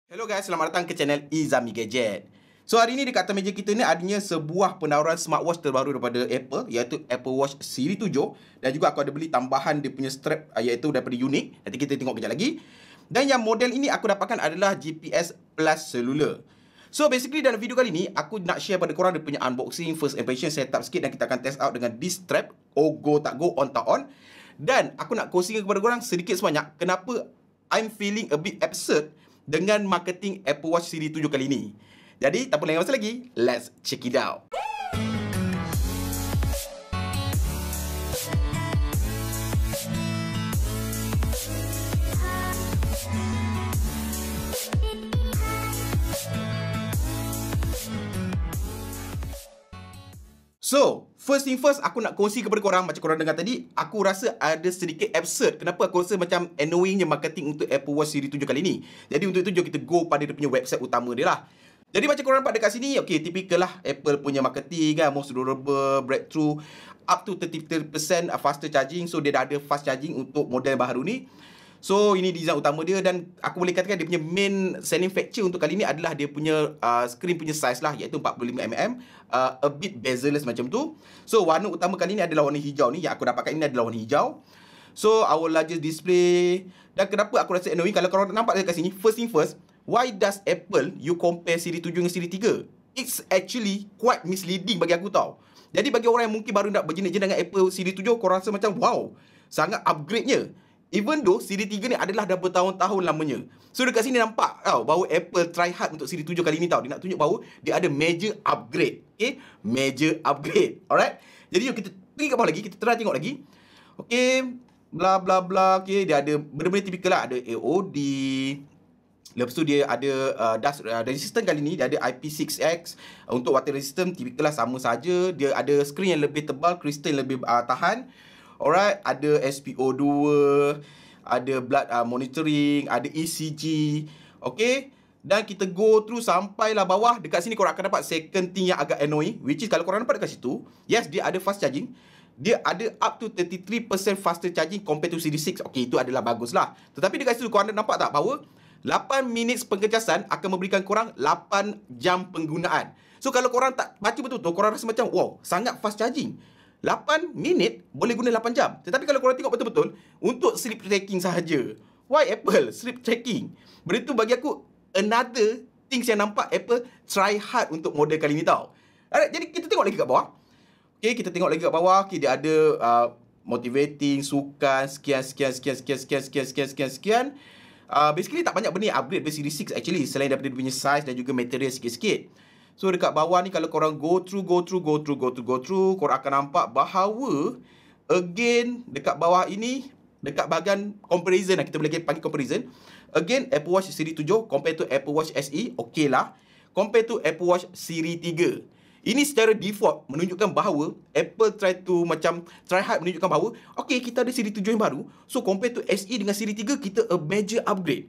Hello guys, selamat datang ke channel Izami Gadget. So hari ni dekat atas meja kita ni adanya sebuah penawaran smartwatch terbaru daripada Apple, iaitu Apple Watch Series 7, dan juga aku ada beli tambahan dia punya strap iaitu daripada Unique. Nanti kita tengok kejap lagi. Dan yang model ini aku dapatkan adalah GPS Plus Cellular. So basically dalam video kali ni aku nak share pada korang dia punya unboxing, first impression, setup sikit, dan kita akan test out dengan this strap. Oh go tak go, on tak on. Dan aku nak kongsikan kepada korang sedikit sebanyak kenapa I'm feeling a bit absurd dengan marketing Apple Watch Series 7 kali ni. Jadi, tak perlu lagi masa lagi, let's check it out. So, first thing first, aku nak kongsi kepada korang, macam korang dengar tadi, aku rasa ada sedikit absurd. Kenapa aku rasa macam annoyingnya marketing untuk Apple Watch Series 7 kali ni. Jadi untuk itu, jom kita go pada dia punya website utama dia lah. Jadi macam korang nampak dekat sini, okay, typical lah Apple punya marketing kan, most durable, breakthrough, up to 30% faster charging. So dia dah ada fast charging untuk model baru ni. So ini design utama dia, dan aku boleh katakan dia punya main selling feature untuk kali ni adalah dia punya screen punya size lah, iaitu 45mm, a bit bezel-less macam tu. So warna utama kali ni adalah warna hijau ni, yang aku dapatkan ini adalah warna hijau. So our largest display. Dan kenapa aku rasa annoying, kalau korang nampak dekat sini, first thing first, why does Apple you compare Series 7 dengan Series 3? It's actually quite misleading bagi aku tau. Jadi bagi orang yang mungkin baru nak berjenis-jenis dengan Apple Series 7, korang rasa macam wow, sangat upgrade-nya. Even though Series 3 ni adalah dah bertahun-tahun lamanya. So dekat sini nampak tau bahawa Apple try hard untuk Series 7 kali ni tau. Dia nak tunjuk bahawa dia ada major upgrade. Okay, major upgrade. Alright. Jadi yuk kita pergi kat bawah lagi, kita try tengok lagi. Okay, bla bla bla. Okay, dia ada benda-benda typical lah. Ada AOD. Lepas tu dia ada dust resistant kali ni. Dia ada IP6X. Untuk water resistant typical lah, sama saja. Dia ada screen yang lebih tebal, kristal yang lebih tahan. Alright, ada SPO2, ada blood monitoring, ada ECG. Okay, dan kita go through sampailah bawah. Dekat sini korang akan dapat second thing yang agak annoying, which is kalau korang nampak dekat situ, yes, dia ada fast charging. Dia ada up to 33% faster charging compared to Series 6. Okay, itu adalah bagus lah. Tetapi dekat situ korang nampak tak bahawa 8 minit pengecasan akan memberikan korang 8 jam penggunaan. So kalau korang tak baca betul-betul, korang rasa macam wow, sangat fast charging. 8 minit boleh guna 8 jam. Tetapi kalau korang tengok betul-betul, untuk sleep tracking sahaja. Why Apple sleep tracking? Benda tu bagi aku another things yang nampak Apple try hard untuk model kali ni tau. Alright, jadi kita tengok lagi kat bawah. Okay, kita tengok lagi kat bawah. Okay, dia ada motivating, sukan, sekian. Basically tak banyak benda yang upgrade dari Series 6 actually, selain daripada dia punya size dan juga material sikit-sikit. So dekat bawah ni kalau korang go through, korang akan nampak bahawa again dekat bawah ini, dekat bahagian comparison lah, kita boleh panggil comparison. Again, Apple Watch Series 7 compare to Apple Watch SE, okay lah. Compare to Apple Watch Series 3. Ini secara default menunjukkan bahawa Apple try hard menunjukkan bahawa okay, kita ada Series 7 yang baru. So compare to SE dengan Series 3, kita a major upgrade.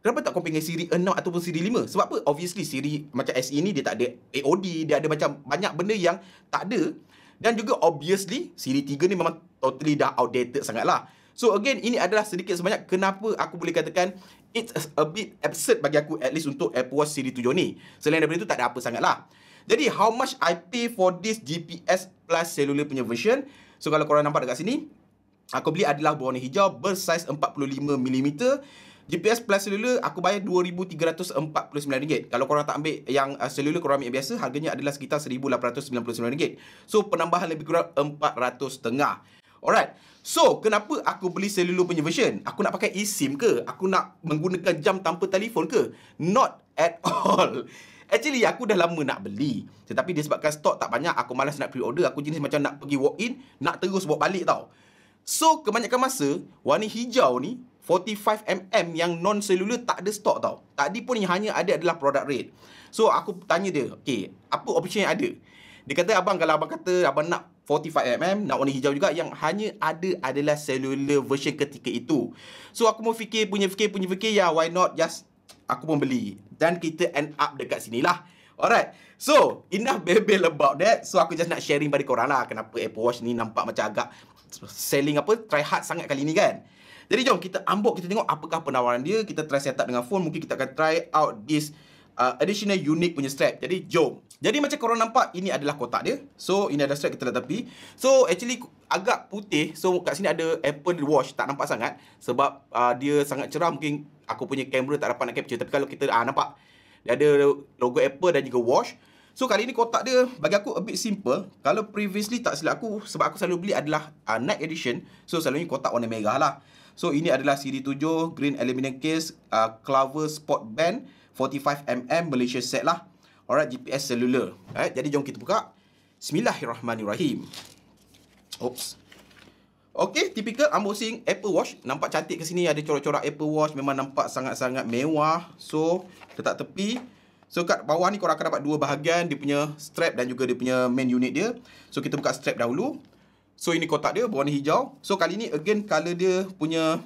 Kenapa tak compare dengan Series 6 ataupun Series 5? Sebab apa? Obviously Series macam SE ni dia tak ada AOD, dia ada macam banyak benda yang tak ada. Dan juga obviously Series 3 ni memang totally dah outdated sangat lah. So again, ini adalah sedikit sebanyak kenapa aku boleh katakan it's a bit absurd bagi aku, at least untuk Apple Watch Series 7 ni. Selain daripada itu tak ada apa sangat lah. Jadi how much I pay for this GPS Plus Cellular punya version? So kalau korang nampak dekat sini, aku beli adalah berwarna hijau bersaiz 45mm. GPS Plus Cellular aku bayar RM2,349. Kalau korang tak ambil yang cellular, korang ambil yang biasa, harganya adalah sekitar RM1,899. So penambahan lebih kurang RM400.5. Alright. So kenapa aku beli cellular punya version? Aku nak pakai eSIM ke? Aku nak menggunakan jam tanpa telefon ke? Not at all. Actually aku dah lama nak beli, tetapi disebabkan stok tak banyak, aku malas nak pre-order. Aku jenis macam nak pergi walk in, nak terus bawa balik tau. So kebanyakan masa warna hijau ni 45mm yang non-cellular tak ada stok tau. Tadi pun yang hanya ada adalah product rate. So aku tanya dia, okay, apa option yang ada? Dia kata, kalau abang kata abang nak 45mm, nak warna hijau juga, yang hanya ada adalah cellular version ketika itu. So aku mau fikir, ya why not, just aku pun beli. Dan kita end up dekat sini lah. Alright, so enough bebel about that. So aku just nak sharing pada korang lah kenapa Apple Watch ni nampak macam agak selling try hard sangat kali ni kan. Jadi jom kita unbox, kita tengok apakah penawaran dia. Kita try set up dengan phone. Mungkin kita akan try out this additional unique punya strap. Jadi jom. Jadi macam korang nampak, ini adalah kotak dia. So ini adalah strap, kita letak tepi. So actually agak putih. So kat sini ada Apple Watch, tak nampak sangat. Sebab dia sangat cerah. Mungkin aku punya kamera tak dapat nak capture. Tapi kalau kita nampak, dia ada logo Apple dan juga watch. So kali ni kotak dia bagi aku a bit simple. Kalau previously tak silap aku, sebab aku selalu beli adalah night edition. So selalunya kotak warna merah lah. So ini adalah siri 7 green aluminum case, Clover Sport Band 45mm Malaysia set lah. Alright, GPS cellular. Alright, jadi jom kita buka. Bismillahirrahmanirrahim. Oops. Okay, typical unboxing Apple Watch. Nampak cantik ke sini, ada corak-corak Apple Watch. Memang nampak sangat-sangat mewah. So, letak tepi. So kat bawah ni korang akan dapat dua bahagian, dia punya strap dan juga dia punya main unit dia. So kita buka strap dahulu. So ini kotak dia berwarna hijau. So kali ni again color dia punya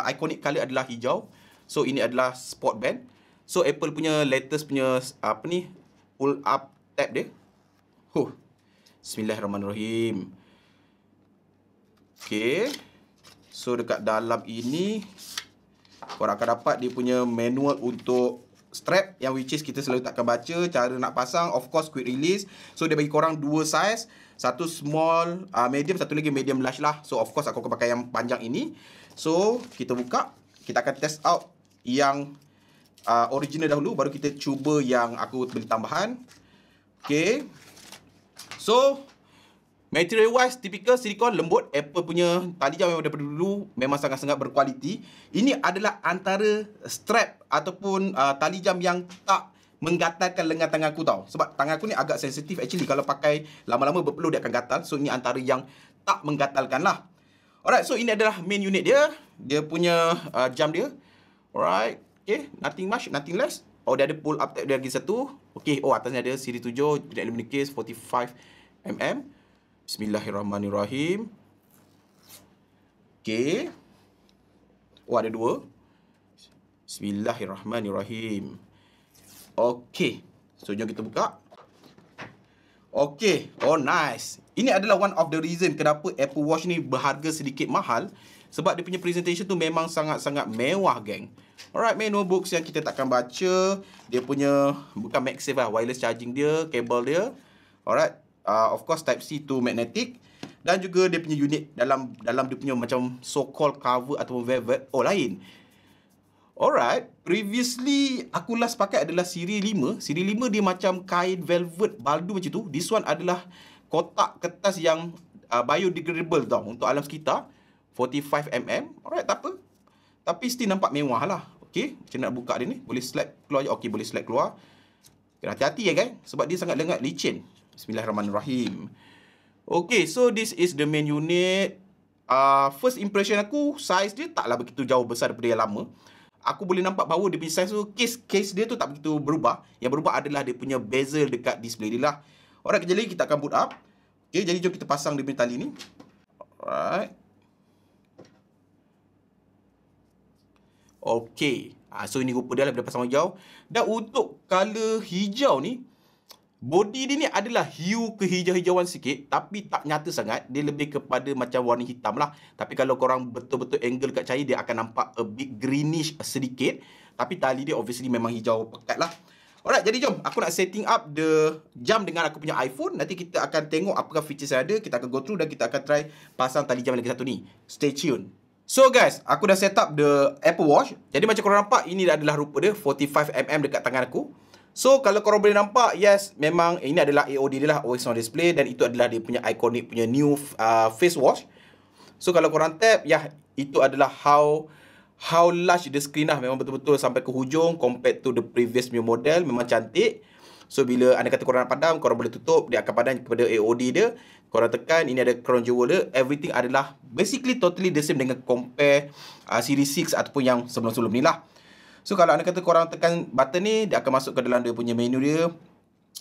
iconic color adalah hijau. So ini adalah sport band. So Apple punya latest punya apa ni, pull up tab dia. Bismillahirrahmanirrahim. Okay. So dekat dalam ini korang akan dapat dia punya manual untuk strap, yang which is kita selalu takkan baca cara nak pasang. Of course quick release. So dia bagi korang dua size, satu small medium, satu lagi medium large lah. So of course aku akan pakai yang panjang ini. So kita buka, kita akan test out yang original dahulu, baru kita cuba yang aku beli tambahan. Okay. So material wise, typical silikon lembut. Apple punya tali jam memang daripada dulu memang sangat-sangat berkualiti. Ini adalah antara strap ataupun tali jam yang tak menggatalkan lengan tangan aku tau. Sebab tangan aku ni agak sensitif actually. Kalau pakai lama-lama berpeluh dia akan gatal. So ini antara yang tak menggatalkan lah. Alright, so ini adalah main unit dia. Dia punya jam dia. Alright, okay, nothing much, nothing less. Oh, dia ada pull up tab dia lagi satu. Okay, oh atasnya ada siri 7 green aluminum case 45mm. Bismillahirrahmanirrahim. Okay. Oh, ada dua. Bismillahirrahmanirrahim. Okay. So, jom kita buka. Okay. Oh, nice. Ini adalah one of the reason kenapa Apple Watch ni berharga sedikit mahal. Sebab dia punya presentation tu memang sangat-sangat mewah, geng. Alright, manual books yang kita takkan baca. Dia punya, bukan MagSafe lah, wireless charging dia, kabel dia. Alright. Of course Type-C to magnetic. Dan juga dia punya unit dalam dia punya macam so-called cover ataupun velvet. Oh, lain. Alright. Previously aku last pakai adalah siri 5. Siri 5 dia macam kain velvet baldu macam tu. This one adalah kotak kertas yang biodegradable tau, untuk alam sekitar. 45mm. Alright, tak apa. Tapi still nampak mewah lah. Okay, macam nak buka dia ni. Boleh slide keluar je. Okay, boleh slide keluar. Kena hati-hati ya guys, sebab dia sangat lengat, licin. Bismillahirrahmanirrahim. Okay, so this is the main unit. First impression aku, size dia taklah begitu jauh besar daripada yang lama. Aku boleh nampak bahawa dia punya size tu, case dia tu tak begitu berubah. Yang berubah adalah dia punya bezel dekat display dia lah. Alright, kejap lagi kita akan boot up. Okay, jadi jom kita pasang dia punya tali ni. Alright. Okay. So ini rupa dia lah bila pasang hijau. Dan untuk color hijau ni, body dia ni adalah hue kehijau-hijauan sikit, tapi tak nyata sangat. Dia lebih kepada macam warna hitam lah. Tapi kalau korang betul-betul angle kat cahaya, dia akan nampak a bit greenish sedikit. Tapi tali dia obviously memang hijau pekat lah. Alright, jadi jom aku nak setting up the jam dengan aku punya iPhone. Nanti kita akan tengok apakah features yang ada. Kita akan go through dan kita akan try pasang tali jam lagi satu ni. Stay tune. So guys, aku dah set up the Apple Watch. Jadi macam korang nampak, ini adalah rupa dia 45mm dekat tangan aku. So, kalau korang boleh nampak, yes, memang ini adalah AOD dia lah, always on display. Dan itu adalah dia punya iconic punya new face watch. So, kalau korang tap, ya, itu adalah how large the screen lah. Memang betul-betul sampai ke hujung compared to the previous new model. Memang cantik. So, bila anda kata korang nak padam, korang boleh tutup. Dia akan padam kepada AOD dia. Korang tekan, ini ada crown jewel dia. Everything adalah basically totally the same dengan compare Series 6 ataupun yang sebelum-sebelum ni lah. So, kalau anda kata korang tekan button ni, dia akan masuk ke dalam dia punya menu dia.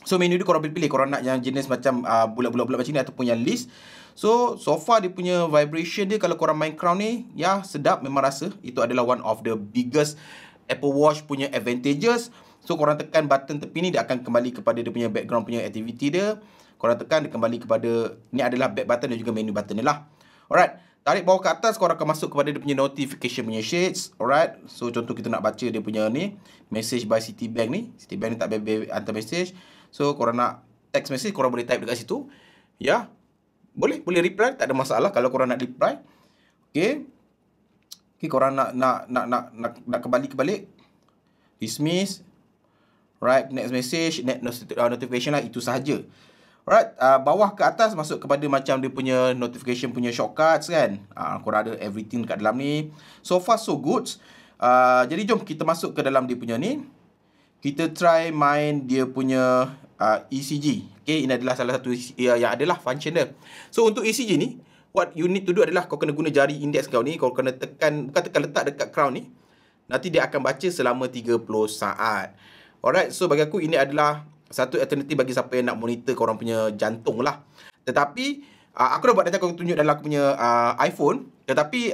So, menu dia korang boleh pilih. Korang nak yang jenis macam bulat-bulat macam ni ataupun yang list. So far dia punya vibration dia, kalau korang main crown ni, ya, sedap memang rasa. Itu adalah one of the biggest Apple Watch punya advantages. So, korang tekan button tepi ni, dia akan kembali kepada dia punya background punya activity dia. Korang tekan, dia kembali kepada, ni adalah back button dan juga menu button ni lah. Alright. Tarik bawah ke atas, korang akan masuk kepada dia punya notification punya shades. Alright. So contoh kita nak baca dia punya ni, message by Citibank ni. Citibank ni tak boleh hantar message. So korang nak text message, korang boleh type dekat situ. Ya. Boleh reply, tak ada masalah kalau korang nak reply. Okay. Okay, korang nak kembali. Dismiss. Right, next message, next notification lah, itu sahaja. Alright, bawah ke atas masuk kepada macam dia punya notification punya shortcuts kan. Korang ada everything dekat dalam ni. So far so good. Jadi jom kita masuk ke dalam dia punya ni. Kita try main dia punya ECG. Okay, ini adalah salah satu yang adalah function dia. So untuk ECG ni, what you need to do adalah kau kena guna jari index kau ni. Kau kena tekan, bukan tekan, letak dekat crown ni. Nanti dia akan baca selama 30 saat. Alright, so bagi aku ini adalah satu alternatif bagi siapa yang nak monitor korang punya jantung lah. Tetapi aku dah buat nanti aku tunjuk dalam aku punya iPhone. Tetapi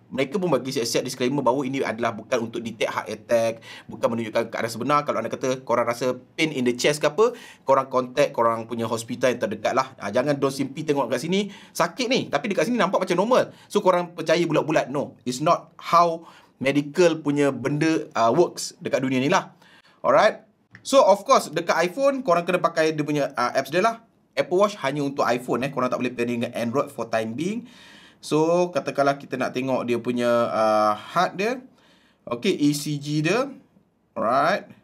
mereka pun bagi siap-siap disclaimer bahawa ini adalah bukan untuk detect heart attack, bukan menunjukkan keadaan sebenar. Kalau anda kata korang rasa pain in the chest ke apa, korang contact korang punya hospital yang terdekat lah. Jangan don't simply tengok kat sini sakit ni, tapi dekat sini nampak macam normal. So korang percaya bulat-bulat. No, it's not how medical punya benda works dekat dunia ni lah. Alright. So of course dekat iPhone korang kena pakai dia punya apps dia lah. Apple Watch hanya untuk iPhone korang tak boleh pairing dengan Android for time being. So katakanlah kita nak tengok dia punya heart dia. Okay, ECG dia. Alright.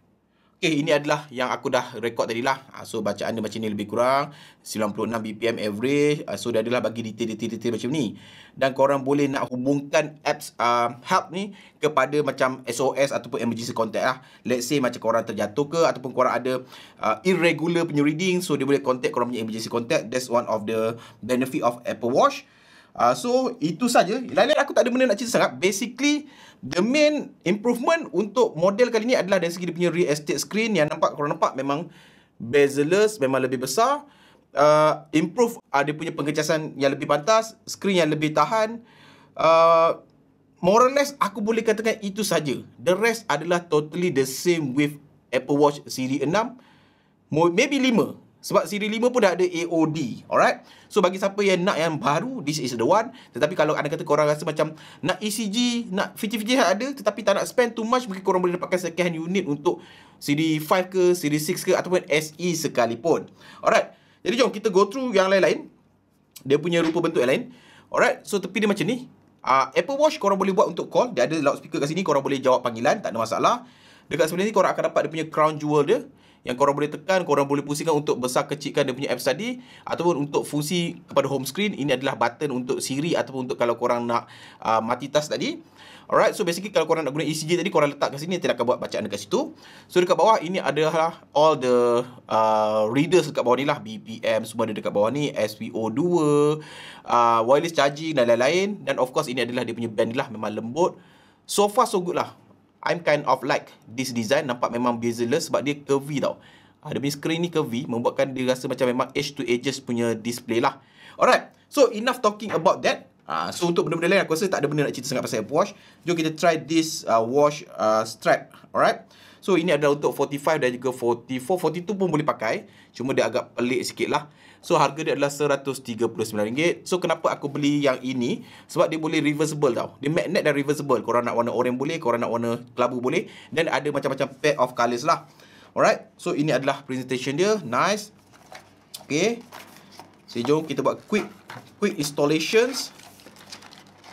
Okay, ini adalah yang aku dah record tadi lah. So bacaan dia macam ni lebih kurang 96 BPM average. So dia adalah bagi detail macam ni. Dan korang boleh nak hubungkan apps help ni kepada macam SOS ataupun emergency contact lah. Let's say macam korang terjatuh ke, ataupun korang ada irregular punya reading, so dia boleh contact korang punya emergency contact. That's one of the benefit of Apple Watch. So itu saja. Lain-lain aku tak ada benda nak cerita sangat. Basically the main improvement untuk model kali ni adalah dari segi dia punya real estate screen. Yang korang nampak memang bezel-less, memang lebih besar. Improve dia punya pengecasan yang lebih pantas, screen yang lebih tahan. More or less aku boleh katakan itu saja. The rest adalah totally the same with Apple Watch Series 6, maybe 5. Sebab siri 5 pun dah ada AOD. Alright. So bagi siapa yang nak yang baru, this is the one. Tetapi kalau anda kata korang rasa macam nak ECG, nak feature-feature yang ada, tetapi tak nak spend too much, mungkin korang boleh dapatkan second hand unit untuk siri 5 ke, siri 6 ke, ataupun SE sekalipun. Alright. Jadi jom kita go through yang lain-lain. Dia punya rupa bentuk yang lain. Alright. So tepi dia macam ni. Apple Watch korang boleh buat untuk call. Dia ada loudspeaker kat sini. Korang boleh jawab panggilan. Tak ada masalah. Dekat sebelah ni korang akan dapat dia punya crown jewel dia, yang korang boleh tekan, korang boleh pusingkan untuk besar kecilkan dia punya apps tadi, ataupun untuk fungsi kepada home screen. Ini adalah button untuk Siri ataupun untuk kalau korang nak multitask tadi. Alright, so basically kalau korang nak guna ECG tadi, korang letak kat sini, nanti akan buat bacaan dekat situ. So dekat bawah ini adalah all the readers dekat bawah ni lah. BPM semua ada dekat bawah ni, SPO2, wireless charging dan lain-lain. Dan of course ini adalah dia punya band ni lah, memang lembut. So far so good lah. I'm kind of like this design. Nampak memang bezel-less sebab dia curvy tau. Dia punya screen ni curvy, membuatkan dia rasa macam memang edge to edges punya display lah. Alright, so enough talking about that. So untuk benda-benda lain aku rasa tak ada benda nak cerita sangat pasal Apple Watch. Jom kita try this watch strap. Alright. So ini adalah untuk 45 dan juga 44. 42 pun boleh pakai. Cuma dia agak pelik sikit lah. So harga dia adalah RM139. So kenapa aku beli yang ini? Sebab dia boleh reversible tau. Dia magnet dan reversible. Korang nak warna orange boleh, korang nak warna kelabu boleh. Dan ada macam-macam pair of colours lah. Alright. So ini adalah presentation dia. Nice. Okay. So jom kita buat quick installations.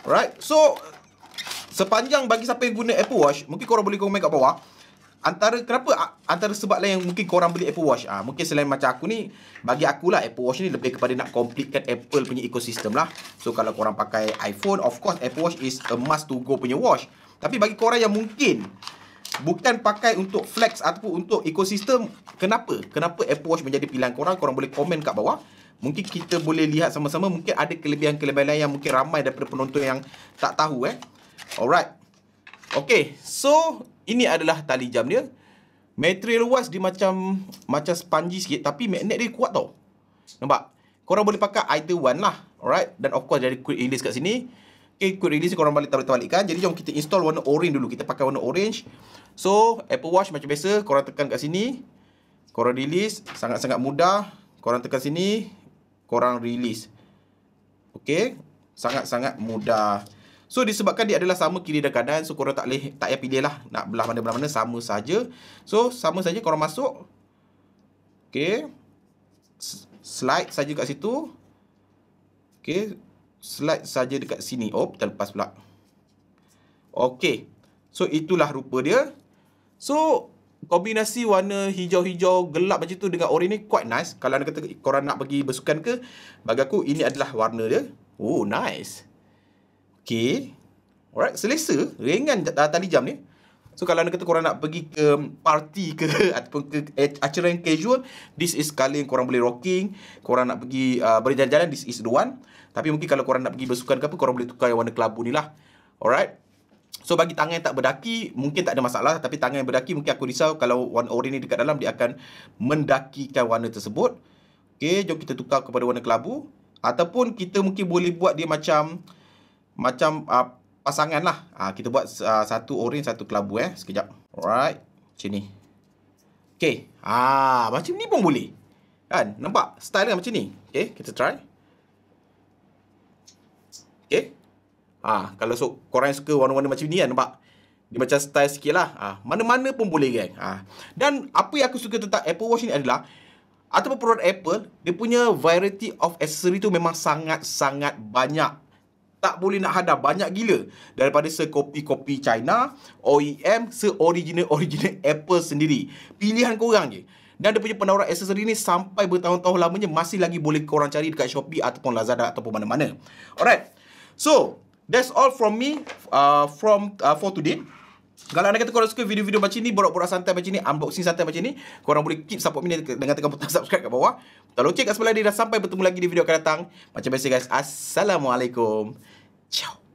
Alright. So sepanjang bagi siapa yang guna Apple Watch, mungkin korang boleh komen kat bawah. Antara sebab lain yang mungkin korang beli Apple Watch, mungkin selain macam aku ni, bagi aku lah Apple Watch ni lebih kepada nak completekan Apple punya ekosistem lah. So kalau korang pakai iPhone, of course Apple Watch is a must to go punya watch. Tapi bagi korang yang mungkin bukan pakai untuk flex ataupun untuk ekosistem, kenapa Apple Watch menjadi pilihan korang? Korang boleh komen kat bawah. Mungkin kita boleh lihat sama-sama. Mungkin ada kelebihan-kelebihan lain yang mungkin ramai daripada penonton yang tak tahu. Alright. Okay, so ini adalah tali jam dia. Material wise dia macam spongy sikit, tapi magnet dia kuat tau. Nampak? Korang boleh pakai either one lah. Alright. Dan of course ada quick release kat sini. Okay, quick release korang boleh tarik-talikkan. Jadi jom kita install warna orange dulu. Kita pakai warna orange. So Apple Watch macam biasa, korang tekan kat sini, korang release. Sangat-sangat mudah. Korang tekan sini, korang release. Okay. Sangat-sangat mudah. So disebabkan dia adalah sama kiri dan kanan, so korang tak payah pilih lah nak belah mana-belah mana, sama saja. So sama saja korang masuk. Okey. Slide saja kat situ. Okey. Slide saja dekat sini. Oh, terlepas pula. Okey. So itulah rupa dia. So kombinasi warna hijau-hijau gelap macam tu dengan oranye ni quite nice. Kalau anda kata korang nak pergi bersukan ke, bagi aku ini adalah warna dia. Oh, nice. Okay. Alright, selesa. Ringan tali jam ni. So kalau anda kata korang nak pergi ke party ke ataupun ke acara yang casual, this is colour yang korang boleh rocking. Korang nak pergi berjalan-jalan, this is the one. Tapi mungkin kalau korang nak pergi bersukan ke apa, korang boleh tukar yang warna kelabu ni lah. Alright. So bagi tangan yang tak berdaki, mungkin tak ada masalah. Tapi tangan yang berdaki, mungkin aku risau kalau warna oranye ni dekat dalam, dia akan mendakikan warna tersebut. Okay, jom kita tukar kepada warna kelabu. Ataupun kita mungkin boleh buat dia macam pasangan lah. Kita buat satu orange, satu kelabu sekejap. Alright, macam ni. Okay, macam ni pun boleh. Kan, nampak style macam ni. Okay, kita try. Okay. Kalau korang yang suka warna-warna macam ni kan, nampak? Dia macam style sikit lah. Mana-mana pun boleh kan. Dan apa yang aku suka tentang Apple Watch ni adalah, ataupun produk Apple, dia punya variety of accessory tu memang sangat-sangat banyak. Tak boleh nak hadap, banyak gila. Daripada sekopi-kopi China, OEM, se-original Apple sendiri. Pilihan korang je. Dan dia punya penawaran aksesori ni sampai bertahun-tahun lamanya masih lagi boleh korang cari dekat Shopee ataupun Lazada ataupun mana-mana. Alright. So, that's all from me for today. Kalau anda kata korang suka video-video macam ni, borak-borak santai macam ni, unboxing santai macam ni, korang boleh keep support me dengan tekan butang subscribe kat bawah. Tekan lonceng kat sebelah dia, dan sampai bertemu lagi di video akan datang. Macam biasa guys, Assalamualaikum. Ciao.